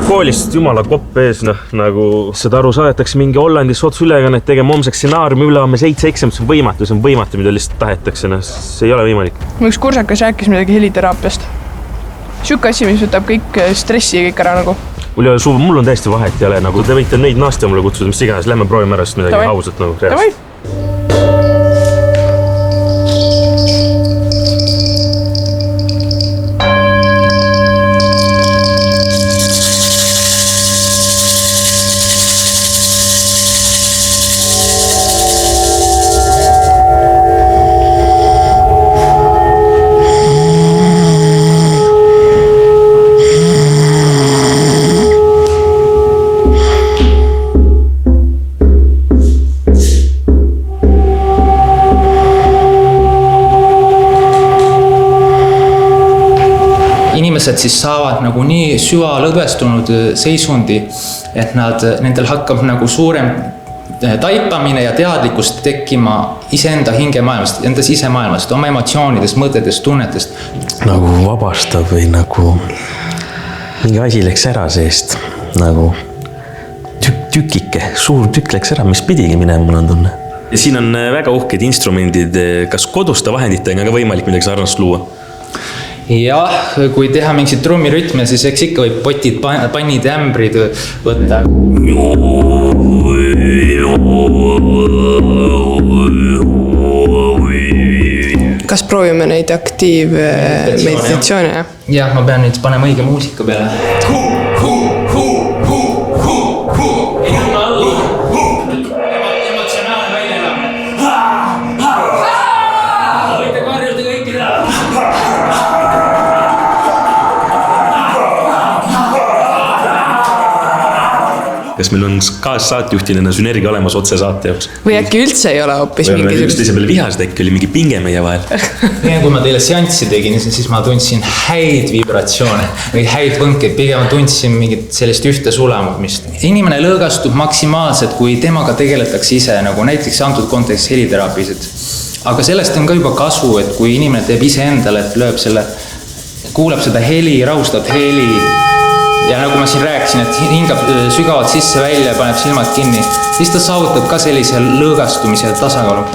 Koolist jumala kopp ees, nagu seda aru saadetakse mingi Hollandis otsuülekannet tegema homseks stsenaariumi üle 7 eksamit, see on võimatu, mida lihtsalt tahetakse, see ei ole võimalik. Mu üks kursakas rääkis midagi heliteraapiast. Siuke asi, mis võtab kõik stressi ja kõik ära nagu. Mul on täiesti vahet ei ole, nagu te võite neid naasti mulle kutsuda, mis iganes, lähme proovime ära, sest midagi ausalt nagu reaalselt. Inimesed siis saavad nagu nii süva lõdvestunud seisundi, et nendel hakkab nagu suurem taipamine ja teadlikkust tekkima iseenda hingemaailmast, enda sisemaailmast, oma emotsioonidest, mõtetest, tunnetest. Nagu vabastab või nagu mingi asi läks ära seest, nagu tükike, suur tükk läks ära, mis pidigi minema, mul on tunne. Ja siin on väga uhked instrumendid, kas koduste vahenditega ka võimalik midagi sarnast luua? Jah, kui teha mingid trummirütme, siis eks ikka võib potid, pannid ja ämbrid võtta. Kas proovime neid aktiivmeditatsioone? Jah, ma pean nüüd panema õige muusika peale. Kas meil on kaassaatejuhtina sünergia olemas otse saate jaoks? Või äkki üldse ei ole hoopis mingi... Või üksteise peale vihased, äkki oli mingi pinge meie vahel. Ja kui ma teile seanssi tegin, siis ma tundsin häid vibratsioone või häid võnkeid. Pigem tundsin mingit sellist ühte sulamumist. Inimene lõõgastub maksimaalselt, kui temaga tegeletakse ise, nagu näiteks antud kontekstis heliteraapilised. Aga sellest on ka juba kasu, et kui inimene teeb ise endale, et lööb selle, kuulab seda heli, rahustab heli. Ja nagu ma siin rääkisin, et hingab sügavalt sisse välja ja paneb silmad kinni, siis ta saavutab ka sellise lõõgastumise tasakaalu.